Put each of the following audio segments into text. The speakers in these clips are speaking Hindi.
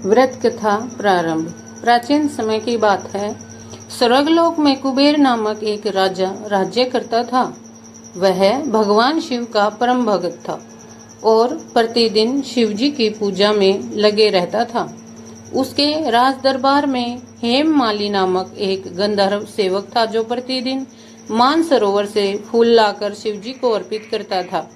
व्रत कथा प्रारंभ। प्राचीन समय की बात है। स्वर्गलोक में कुबेर नामक एक राजा राज्य करता था। वह भगवान शिव का परम भक्त था और प्रतिदिन शिव जी की पूजा में लगे रहता था। उसके राज दरबार में हेममाली नामक एक गंधर्व सेवक था जो प्रतिदिन मानसरोवर से फूल लाकर शिव जी को अर्पित करता था।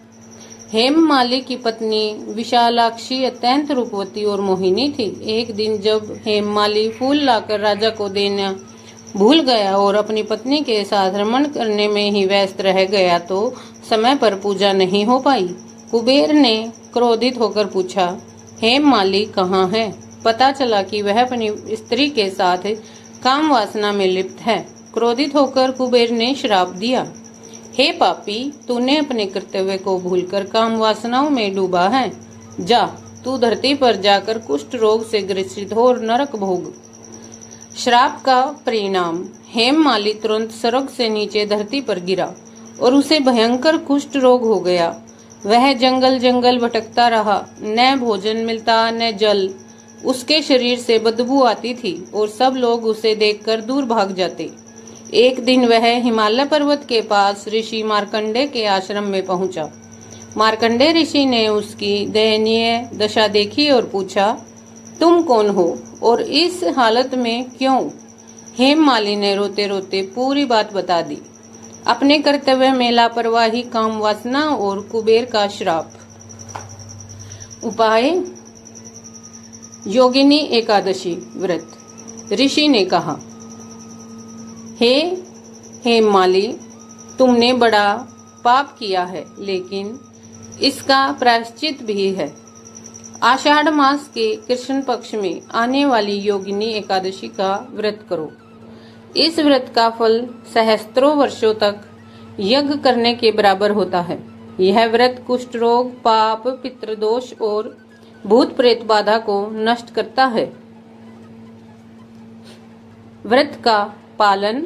हेममाली की पत्नी विशालाक्षी अत्यंत रूपवती और मोहिनी थी। एक दिन जब हेममाली फूल लाकर राजा को देना भूल गया और अपनी पत्नी के साथ रमण करने में ही व्यस्त रह गया तो समय पर पूजा नहीं हो पाई। कुबेर ने क्रोधित होकर पूछा, हेममाली कहाँ है? पता चला कि वह अपनी स्त्री के साथ काम वासना में लिप्त है। क्रोधित होकर कुबेर ने श्राप दिया, हे पापी, तूने अपने कर्तव्य को भूलकर काम वासनाओं में डूबा है। जा, तू धरती पर जाकर कुष्ठ रोग से ग्रसित हो और नरक भोग। श्राप का परिणाम, हेममाली तुरंत स्वर्ग से नीचे धरती पर गिरा और उसे भयंकर कुष्ठ रोग हो गया। वह जंगल जंगल भटकता रहा, न भोजन मिलता न जल। उसके शरीर से बदबू आती थी और सब लोग उसे देखकर दूर भाग जाते। एक दिन वह हिमालय पर्वत के पास ऋषि मार्कंडे के आश्रम में पहुंचा। मार्कंडे ऋषि ने उसकी दयनीय दशा देखी और पूछा, तुम कौन हो और इस हालत में क्यों? हेममाली ने रोते रोते पूरी बात बता दी, अपने कर्तव्य में लापरवाही, काम वासना और कुबेर का श्राप। उपाय, योगिनी एकादशी व्रत। ऋषि ने कहा, हे हेममाली, तुमने बड़ा पाप किया है, लेकिन इसका प्रायश्चित भी है। आषाढ़ मास के कृष्ण पक्ष में आने वाली योगिनी एकादशी का व्रत करो। इस व्रत का फल सहस्त्रों वर्षों तक यज्ञ करने के बराबर होता है। यह व्रत कुष्ठ रोग, पाप, पितृदोष और भूत प्रेत बाधा को नष्ट करता है। व्रत का पालन।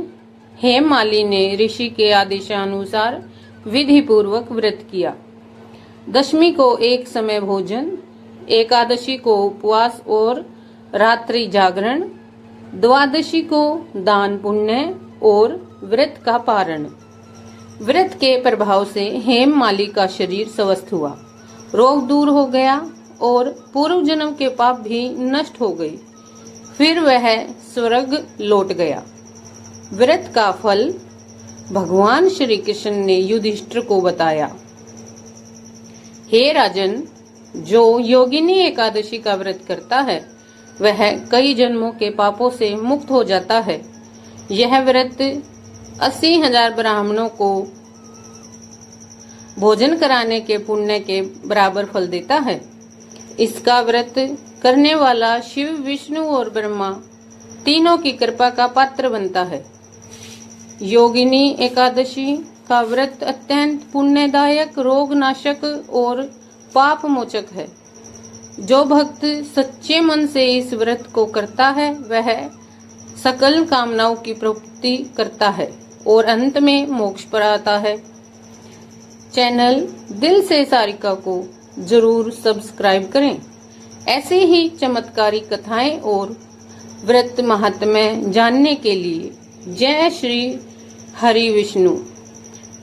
हेममाली ने ऋषि के आदेशानुसार विधि पूर्वक व्रत किया। दशमी को एक समय भोजन, एकादशी को उपवास और रात्रि जागरण, द्वादशी को दान पुण्य और व्रत का पारण। व्रत के प्रभाव से हेममाली का शरीर स्वस्थ हुआ, रोग दूर हो गया और पूर्व जन्म के पाप भी नष्ट हो गए। फिर वह स्वर्ग लौट गया। व्रत का फल भगवान श्री कृष्ण ने युधिष्ठिर को बताया। हे राजन, जो योगिनी एकादशी का व्रत करता है वह कई जन्मों के पापों से मुक्त हो जाता है। यह व्रत 80,000 ब्राह्मणों को भोजन कराने के पुण्य के बराबर फल देता है। इसका व्रत करने वाला शिव, विष्णु और ब्रह्मा तीनों की कृपा का पात्र बनता है। योगिनी एकादशी का व्रत अत्यंत पुण्यदायक, रोग नाशक और पाप मोचक है। जो भक्त सच्चे मन से इस व्रत को करता है वह सकल कामनाओं की प्राप्ति करता है और अंत में मोक्ष पर आता है। चैनल दिल से सारिका को जरूर सब्सक्राइब करें। ऐसे ही चमत्कारी कथाएं और व्रत महात्म्य जानने के लिए। जय श्री हरि विष्णु।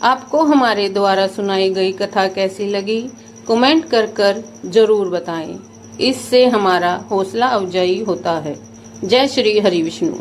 आपको हमारे द्वारा सुनाई गई कथा कैसी लगी कमेंट कर जरूर बताएं। इससे हमारा हौसला अफजाई होता है। जय श्री हरि विष्णु।